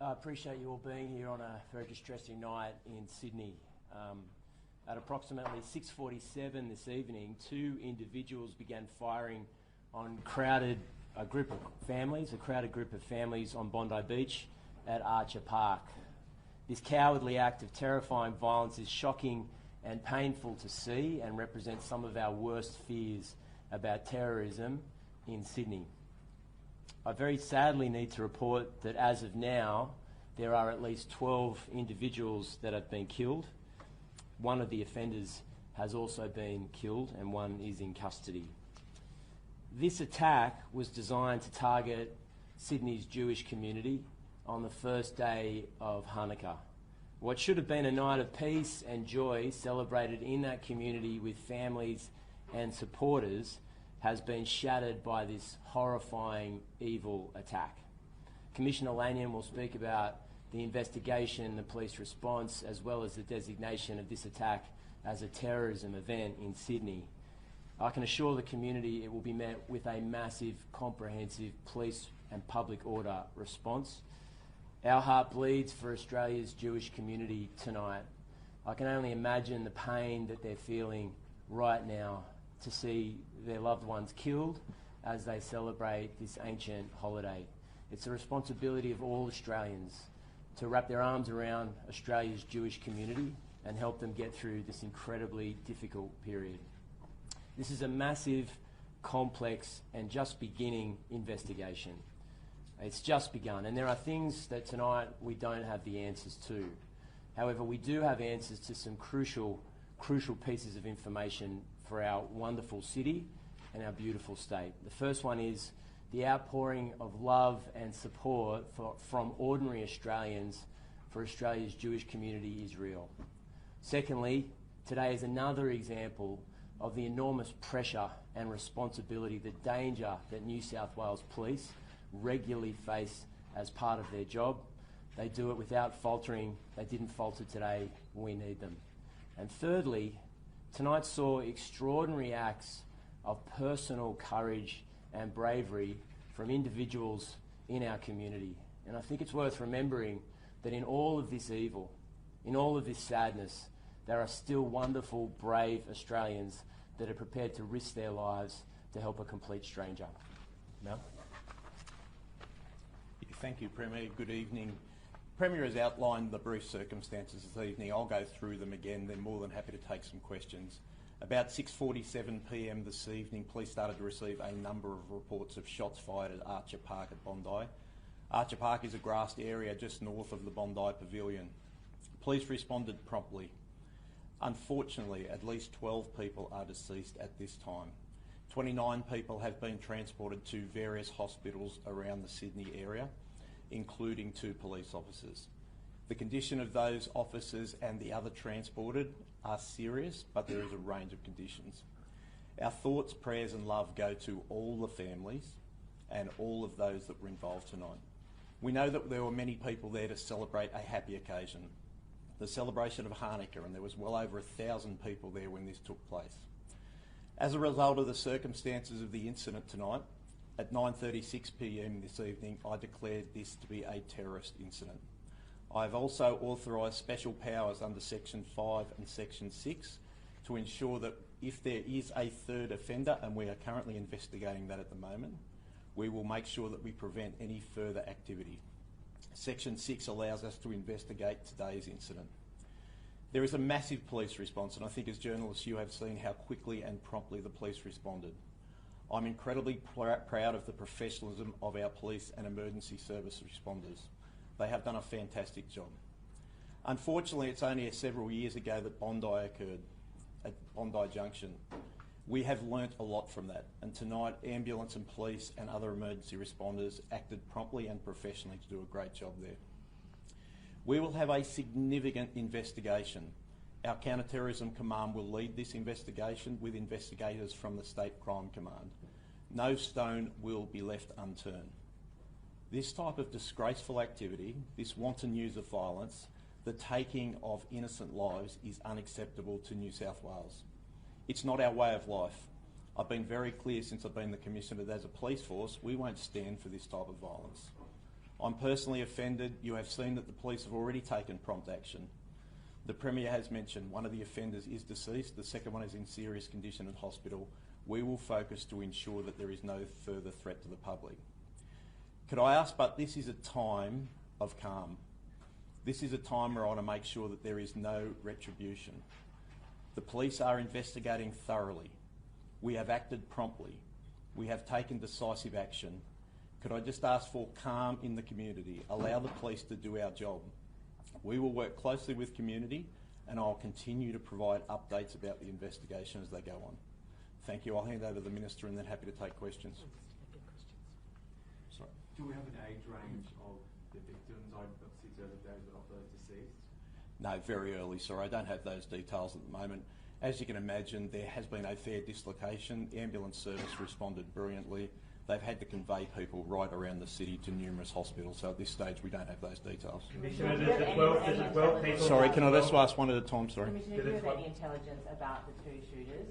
I appreciate you all being here on a very distressing night in Sydney. At approximately 6:47 this evening, two individuals began firing on a crowded group of families on Bondi Beach at Archer Park. This cowardly act of terrifying violence is shocking and painful to see and represents some of our worst fears about terrorism in Sydney. I very sadly need to report that as of now, there are at least 12 individuals that have been killed. One of the offenders has also been killed and one is in custody. This attack was designed to target Sydney's Jewish community on the first day of Hanukkah. What should have been a night of peace and joy celebrated in that community with families and supporters has been shattered by this horrifying, evil attack. Commissioner Lanyon will speak about the investigation, the police response, as well as the designation of this attack as a terrorism event in Sydney. I can assure the community it will be met with a massive, comprehensive police and public order response. Our heart bleeds for Australia's Jewish community tonight. I can only imagine the pain that they're feeling right now to see their loved ones killed as they celebrate this ancient holiday. It's the responsibility of all Australians to wrap their arms around Australia's Jewish community and help them get through this incredibly difficult period. This is a massive, complex and just beginning investigation. It's just begun, and there are things that tonight we don't have the answers to. However, we do have answers to some crucial pieces of information for our wonderful city and our beautiful state. The first one is the outpouring of love and support from ordinary Australians for Australia's Jewish community is real. Secondly, today is another example of the enormous pressure and responsibility, the danger that New South Wales Police regularly face as part of their job. They do it without faltering. They didn't falter today. We need them. And thirdly, tonight saw extraordinary acts of personal courage and bravery from individuals in our community. And I think it's worth remembering that in all of this evil, in all of this sadness, there are still wonderful, brave Australians that are prepared to risk their lives to help a complete stranger. Mel? Thank you, Premier. Good evening. Premier has outlined the brief circumstances this evening. I'll go through them again, then more than happy to take some questions. About 6:47 p.m. this evening, police started to receive a number of reports of shots fired at Archer Park at Bondi. Archer Park is a grassed area just north of the Bondi Pavilion. Police responded promptly. Unfortunately, at least 12 people are deceased at this time. 29 people have been transported to various hospitals around the Sydney area, including 2 police officers. The condition of those officers and the other transported are serious, but there is a range of conditions. Our thoughts, prayers and love go to all the families and all of those that were involved tonight. We know that there were many people there to celebrate a happy occasion, the celebration of Hanukkah, and there was well over 1,000 people there when this took place. As a result of the circumstances of the incident tonight, at 9:36 p.m. this evening, I declared this to be a terrorist incident. I have also authorised special powers under Section 5 and Section 6 to ensure that if there is a third offender, and we are currently investigating that at the moment, we will make sure that we prevent any further activity. Section 6 allows us to investigate today's incident. There is a massive police response, and I think as journalists you have seen how quickly and promptly the police responded. I'm incredibly proud of the professionalism of our police and emergency service responders. They have done a fantastic job. Unfortunately, it's only several years ago that Bondi occurred, at Bondi Junction. We have learnt a lot from that, and tonight ambulance and police and other emergency responders acted promptly and professionally to do a great job there. We will have a significant investigation. Our Counter-Terrorism Command will lead this investigation with investigators from the State Crime Command. No stone will be left unturned. This type of disgraceful activity, this wanton use of violence, the taking of innocent lives is unacceptable to New South Wales. It's not our way of life. I've been very clear since I've been the Commissioner that as a police force, we won't stand for this type of violence. I'm personally offended. You have seen that the police have already taken prompt action. The Premier has mentioned one of the offenders is deceased, the second one is in serious condition at hospital. We will focus to ensure that there is no further threat to the public. Could I ask, but this is a time of calm. This is a time where I want to make sure that there is no retribution. The police are investigating thoroughly. We have acted promptly. We have taken decisive action. Could I just ask for calm in the community? Allow the police to do our job. We will work closely with community and I'll continue to provide updates about the investigation as they go on. Thank you. I'll hand over to the Minister and then happy to take questions. Sorry. Do we have an age range of the victims? I obviously observed that those are not those deceased. No, very early, sorry. I don't have those details at the moment. As you can imagine, there has been a fair dislocation. The ambulance service responded brilliantly. They've had to convey people right around the city to numerous hospitals, so at this stage we don't have those details. Commissioner, there's 12 people... Sorry, can I just ask one at a time, sorry? Commissioner, do you have any intelligence about the two shooters?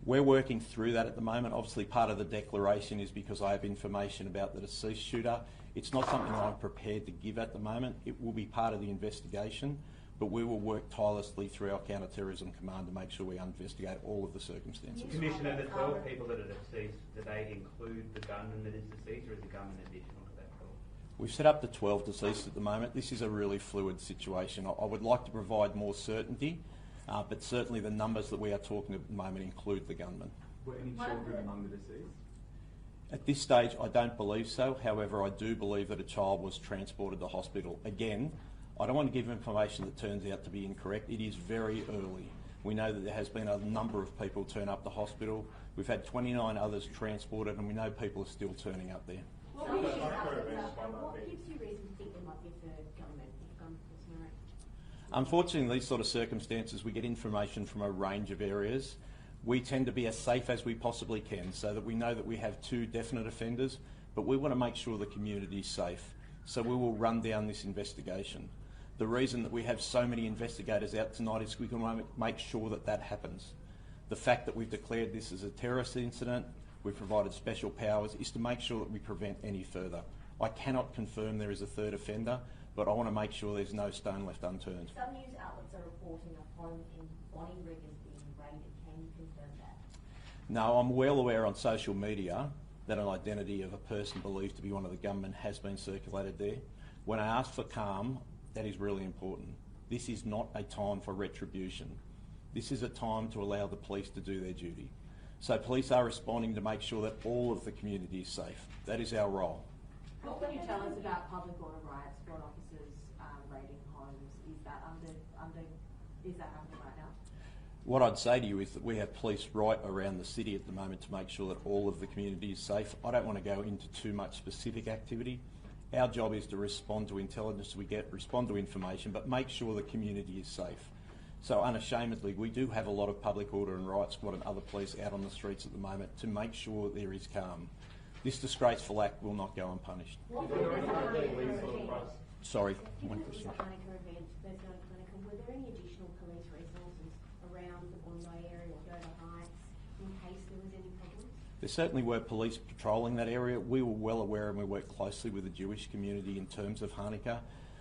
We're working through that at the moment. Obviously part of the declaration is because I have information about the deceased shooter. It's not something I'm prepared to give at the moment. It will be part of the investigation, but we will work tirelessly through our Counter-Terrorism Command to make sure we investigate all of the circumstances. Commissioner, the 12 people that are deceased, do they include the gunman that is deceased, or is the gunman additional to that 12? We've set up to 12 deceased at the moment. This is a really fluid situation. I would like to provide more certainty, but certainly the numbers that we are talking at the moment include the gunman. Were any children among the deceased? At this stage, I don't believe so. However, I do believe that a child was transported to hospital. Again, I don't want to give information that turns out to be incorrect. It is very early. We know that there has been a number of people turn up to hospital. We've had 29 others transported and we know people are still turning up there. What gives you reason to think there might be a third gunman if a gun was arranged? Unfortunately, in these sort of circumstances, we get information from a range of areas. We tend to be as safe as we possibly can so that we know that we have two definite offenders, but we want to make sure the community is safe. So we will run down this investigation. The reason that we have so many investigators out tonight is we can make sure that that happens. The fact that we've declared this as a terrorist incident, we've provided special powers, is to make sure that we prevent any further. I cannot confirm there is a third offender, but I want to make sure there's no stone left unturned. Some news outlets are reporting a home in Bondi being raided. Can you confirm that? No, I'm well aware on social media that an identity of a person believed to be one of the gunmen has been circulated there. When I ask for calm, that is really important. This is not a time for retribution. This is a time to allow the police to do their duty. So police are responding to make sure that all of the community is safe. That is our role. What can you tell us about public order rights, squad officers raiding homes? Is that happening right now? What I'd say to you is that we have police right around the city at the moment to make sure that all of the community is safe. I don't want to go into too much specific activity. Our job is to respond to intelligence we get, respond to information, but make sure the community is safe. So unashamedly, we do have a lot of public order and rights squad and other police out on the streets at the moment to make sure there is calm. This disgraceful act will not go unpunished. Sorry, one question. Were there any additional police resources around the Bondi area or Dover Heights in case there was any problems? There certainly were police patrolling that area. We were well aware and we worked closely with the Jewish community in terms of Hanukkah.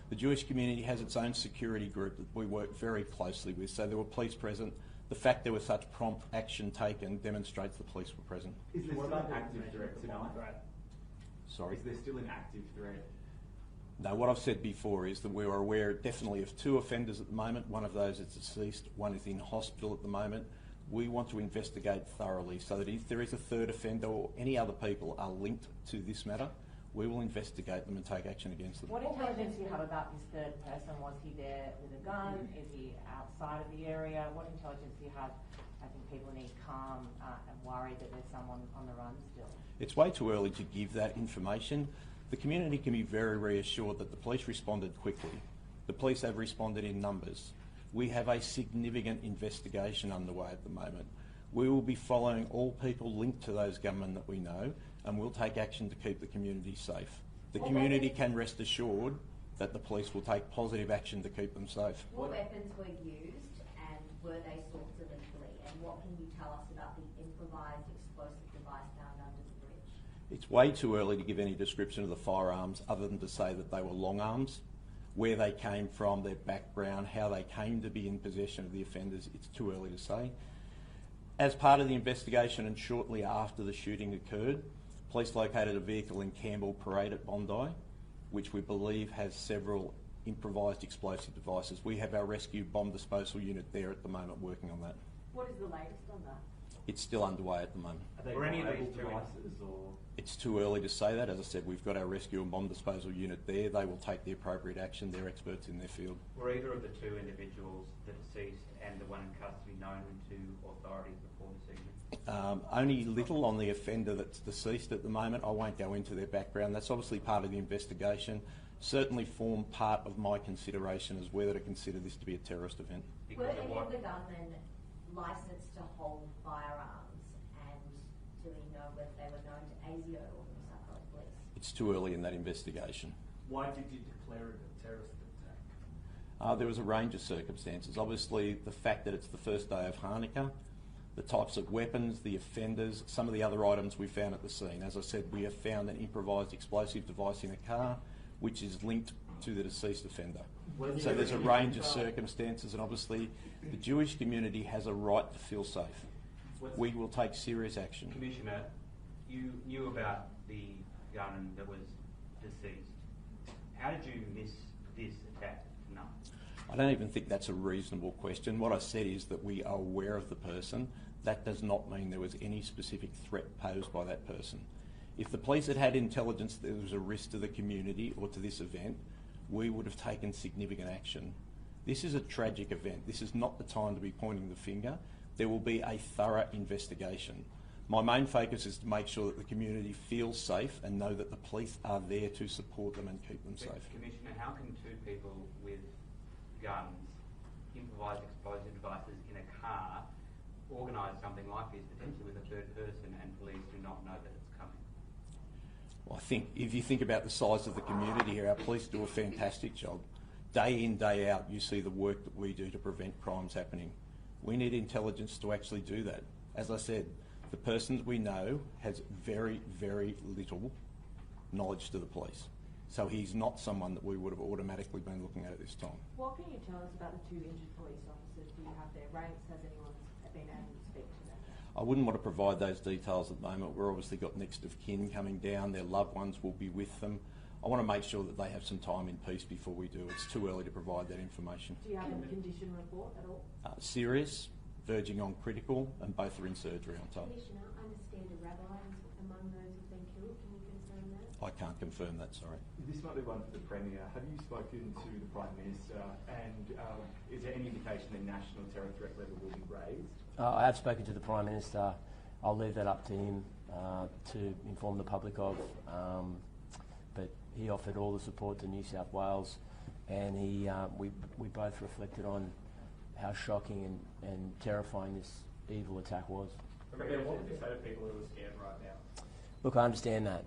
The Jewish community has its own security group that we work very closely with, so there were police present. The fact there was such prompt action taken demonstrates the police were present. Is there still an active threat tonight? Sorry? Is there still an active threat? No, what I've said before is that we are aware definitely of two offenders at the moment. One of those is deceased, one is in hospital at the moment. We want to investigate thoroughly so that if there is a third offender or any other people are linked to this matter, we will investigate them and take action against them. What intelligence do you have about this third person? Was he there with a gun? Is he outside of the area? What intelligence do you have? I think people need calm and worry that there's someone on the run still. It's way too early to give that information. The community can be very reassured that the police responded quickly. The police have responded in numbers. We have a significant investigation underway at the moment. We will be following all people linked to those gunmen that we know, and we'll take action to keep the community safe. The community can rest assured that the police will take positive action to keep them safe. What weapons were used and were they sourced illegally? And what can you tell us about the improvised explosive device found under the bridge? It's way too early to give any description of the firearms other than to say that they were long arms. Where they came from, their background, how they came to be in possession of the offenders, it's too early to say. As part of the investigation and shortly after the shooting occurred, police located a vehicle in Campbell Parade at Bondi, which we believe has several improvised explosive devices. We have our rescue bomb disposal unit there at the moment working on that. What is the latest on that? It's still underway at the moment. Are they Were any of viable these two devices or? It's too early to say that. As I said, we've got our rescue and bomb disposal unit there. They will take the appropriate action. They're experts in their field. Were either of the two individuals, the deceased and the one in custody, known to authorities before this evening? Only little on the offender that's deceased at the moment. I won't go into their background. That's obviously part of the investigation. Certainly form part of my consideration as whether to consider this to be a terrorist event. Were Because of any what? of the gunmen licensed to hold firearms? And do we know whether they were known to ASIO or New South Wales Police? It's too early in that investigation. Why did you declare it a terrorist attack? There was a range of circumstances. Obviously, the fact that it's the first day of Hanukkah, the types of weapons, the offenders, some of the other items we found at the scene. As I said, we have found an improvised explosive device in a car, which is linked to the deceased offender. So there's a range of circumstances, and obviously the Jewish community has a right to feel safe. We will take serious action. Commissioner, you knew about the gun that was deceased. How did you miss this attack? No. I don't even think that's a reasonable question. What I said is that we are aware of the person. That does not mean there was any specific threat posed by that person. If the police had had intelligence that there was a risk to the community or to this event, we would have taken significant action. This is a tragic event. This is not the time to be pointing the finger. There will be a thorough investigation. My main focus is to make sure that the community feels safe and know that the police are there to support them and keep them safe. Commissioner, how can two people with guns, improvised explosive devices in a car, organise something like this, potentially with a third person, and police do not know that it's coming? Well, I think if you think about the size of the community here, our police do a fantastic job. Day in, day out, you see the work that we do to prevent crimes happening. We need intelligence to actually do that. As I said, the person that we know has very, very little knowledge to the police. So he's not someone that we would have automatically been looking at this time. What can you tell us about the two injured police officers? Do you have their ranks? Has anyone been able to speak to them? I wouldn't want to provide those details at the moment. We've obviously got next of kin coming down. Their loved ones will be with them. I want to make sure that they have some time in peace before we do. It's too early to provide that information. Do you have a condition report at all? Serious, verging on critical, and both are in surgery, I'm told. Commissioner, I understand a rabbi is among those who've been killed. Can you confirm that? I can't confirm that, sorry. This might be one for the Premier. Have you spoken to the Prime Minister, and is there any indication the national terror threat level will be raised? I have spoken to the Prime Minister. I'll leave that up to him to inform the public of. But he offered all the support to New South Wales, and we both reflected on how shocking and terrifying this evil attack was. Premier, what would you say to people who are scared right now? Look, I understand that.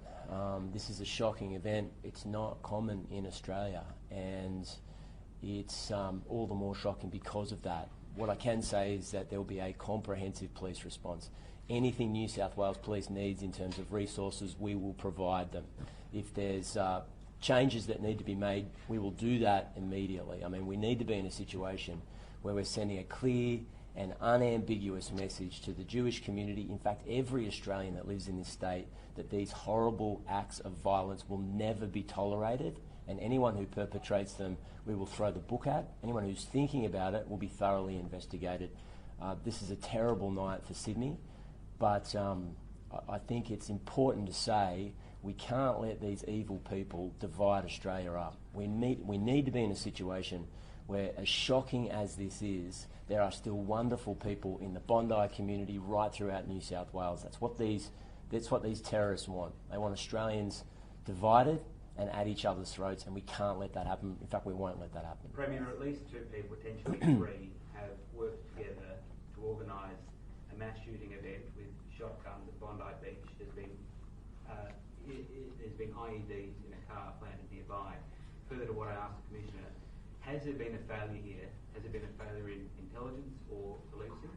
This is a shocking event. It's not common in Australia, and it's all the more shocking because of that. What I can say is that there will be a comprehensive police response. Anything New South Wales Police needs in terms of resources, we will provide them. If there's changes that need to be made, we will do that immediately. I mean, we need to be in a situation where we're sending a clear and unambiguous message to the Jewish community, in fact every Australian that lives in this state, that these horrible acts of violence will never be tolerated, and anyone who perpetrates them we will throw the book at. Anyone who's thinking about it will be thoroughly investigated. This is a terrible night for Sydney, but I think it's important to say we can't let these evil people divide Australia up. We need to be in a situation where, as shocking as this is, there are still wonderful people in the Bondi community right throughout New South Wales. That's what these terrorists want. They want Australians divided and at each other's throats, and we can't let that happen. In fact, we won't let that happen. Premier, at least 2 people, potentially 3, have worked together to organise a mass shooting event with shotguns at Bondi Beach. There's been IEDs in a car planted nearby. Further to what I asked the Commissioner, has there been a failure here? Has there been a failure in intelligence or policing?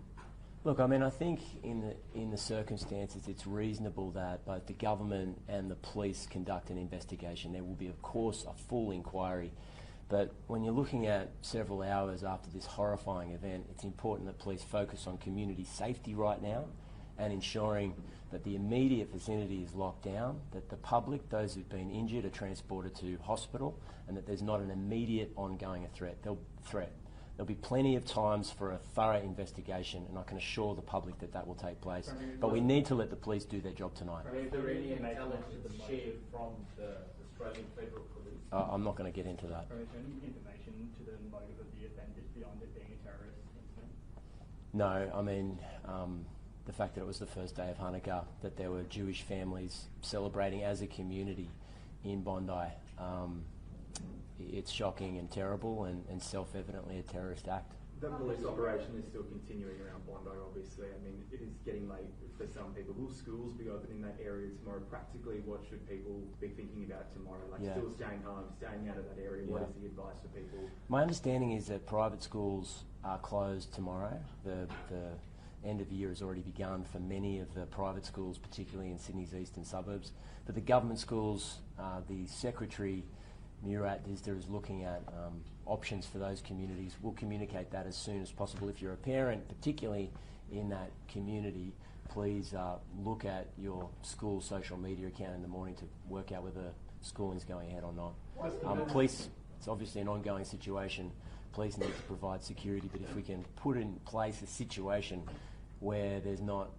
Look, I mean, I think in the circumstances, it's reasonable that both the government and the police conduct an investigation. There will be, of course, a full inquiry. But when you're looking at several hours after this horrifying event, it's important that police focus on community safety right now and ensuring that the immediate vicinity is locked down, that the public, those who've been injured, are transported to hospital, and that there's not an immediate ongoing threat. There'll be plenty of times for a thorough investigation, and I can assure the public that that will take place. But we need to let the police do their job tonight. Is there any intelligence shared from the Australian Federal Police? I'm not going to get into that. Is there any information to the motive of the offenders beyond it being a terrorist incident? No, I mean, the fact that it was the first day of Hanukkah, that there were Jewish families celebrating as a community in Bondi, it's shocking and terrible and self-evidently a terrorist act. The police operation is still continuing around Bondi, obviously. I mean, it is getting late for some people. Will schools be open in that area tomorrow? Practically, what should people be thinking about tomorrow? Still staying home, staying out of that area. What is the advice for people? My understanding is that private schools are closed tomorrow. The end of the year has already begun for many of the private schools, particularly in Sydney's eastern suburbs. But the government schools, the Secretary Murat Disda is looking at options for those communities. We'll communicate that as soon as possible. If you're a parent, particularly in that community, please look at your school social media account in the morning to work out whether schooling is going ahead or not. Police, it's obviously an ongoing situation. Police need to provide security, but if we can put in place a situation where there's not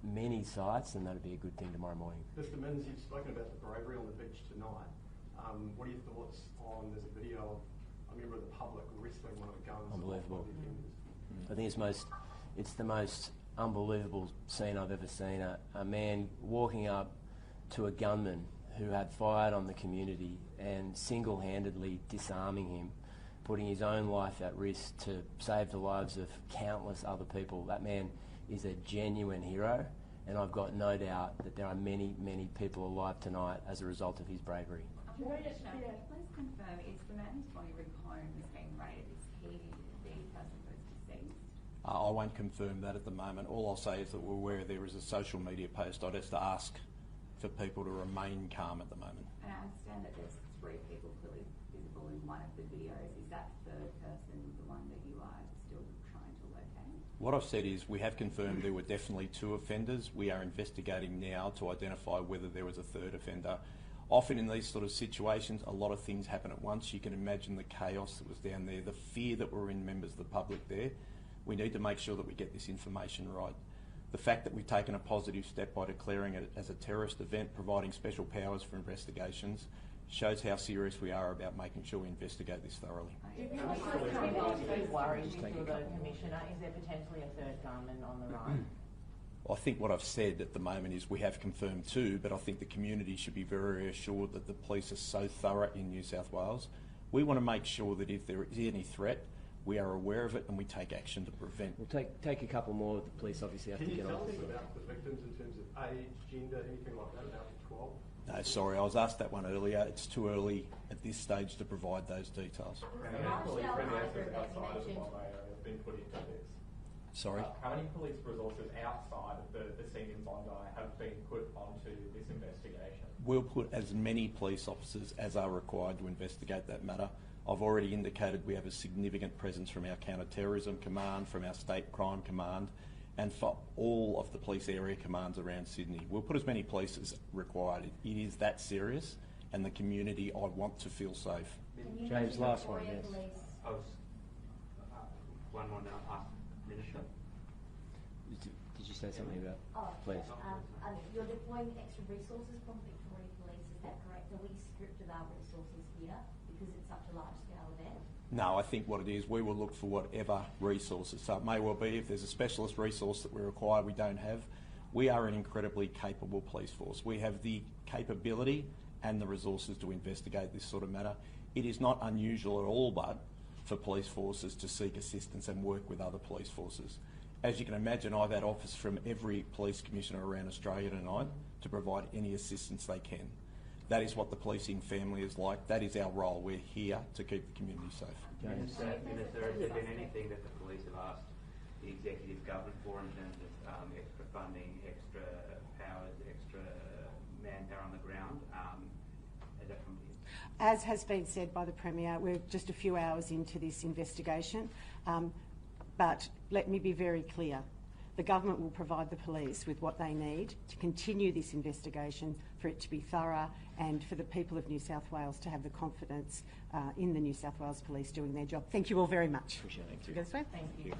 many sites, then that'd be a good thing tomorrow morning. Mr. Minns, you've spoken about the bravery on the beach tonight. What are your thoughts on, there's a video of a member of the public wrestling one of the guns? Unbelievable. I think it's the most unbelievable scene I've ever seen. A man walking up to a gunman who had fired on the community and single-handedly disarming him, putting his own life at risk to save the lives of countless other people. That man is a genuine hero, and I've got no doubt that there are many, many people alive tonight as a result of his bravery. Commissioner, can you please confirm, is the man whose Bondi home is being raided, is he the person who's deceased? I won't confirm that at the moment. All I'll say is that we're aware there is a social media post. I'd have to ask for people to remain calm at the moment. And I understand that there's 3 people clearly visible in one of the videos. Is that third person the one that you are still trying to locate? What I've said is we have confirmed there were definitely 2 offenders. We are investigating now to identify whether there was a 3rd offender. Often in these sort of situations, a lot of things happen at once. You can imagine the chaos that was down there, the fear that were in members of the public there. We need to make sure that we get this information right. The fact that we've taken a positive step by declaring it as a terrorist event, providing special powers for investigations, shows how serious we are about making sure we investigate this thoroughly. Worries for the Commissioner, is there potentially a 3rd gunman on the run? I think what I've said at the moment is we have confirmed 2, but I think the community should be very assured that the police are so thorough in New South Wales. We want to make sure that if there is any threat, we are aware of it and we take action to prevent. We'll take a couple more. The police obviously have to get on. Can you tell me about the victims in terms of age, gender, anything like that, about 12? No, sorry, I was asked that one earlier. It's too early at this stage to provide those details. How many police resources outside of Bondi have been put into this? Sorry? How many police resources outside of the scene in Bondi have been put onto this investigation? We'll put as many police officers as are required to investigate that matter. I've already indicated we have a significant presence from our counter-terrorism command, from our state crime command, and for all of the police area commands around Sydney. We'll put as many police as required. It is that serious, and the community, I want to feel safe. James, last one, yes. I was one more now. Minister. Did you say something about? Please. You're deploying extra resources from Victoria Police, is that correct? Are we stripped of our resources here because it's such a large scale event? No, I think what it is, we will look for whatever resources. So it may well be if there's a specialist resource that we require we don't have. We are an incredibly capable police force. We have the capability and the resources to investigate this sort of matter. It is not unusual at all, but for police forces to seek assistance and work with other police forces. As you can imagine, I've had offers from every police commissioner around Australia tonight to provide any assistance they can. That is what the policing family is like. That is our role. We're here to keep the community safe. Minister, has there been anything that the police have asked the executive government for in terms of extra funding, extra powers, extra manpower on the ground? Has that come to you? As has been said by the Premier, we're just a few hours into this investigation, but let me be very clear. The government will provide the police with what they need to continue this investigation, for it to be thorough, and for the people of New South Wales to have the confidence in the New South Wales Police doing their job. Thank you all very much. Appreciate it. Should we go this way? Thank you.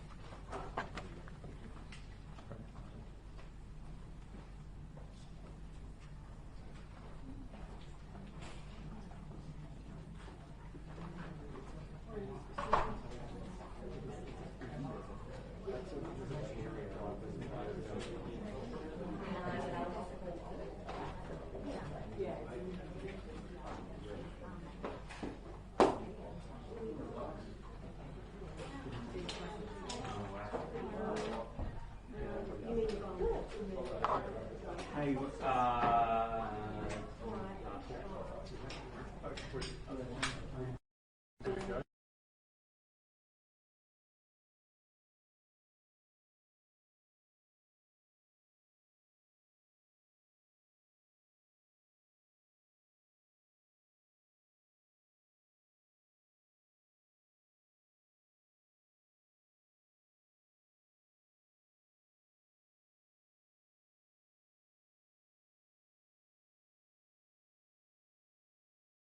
Hey,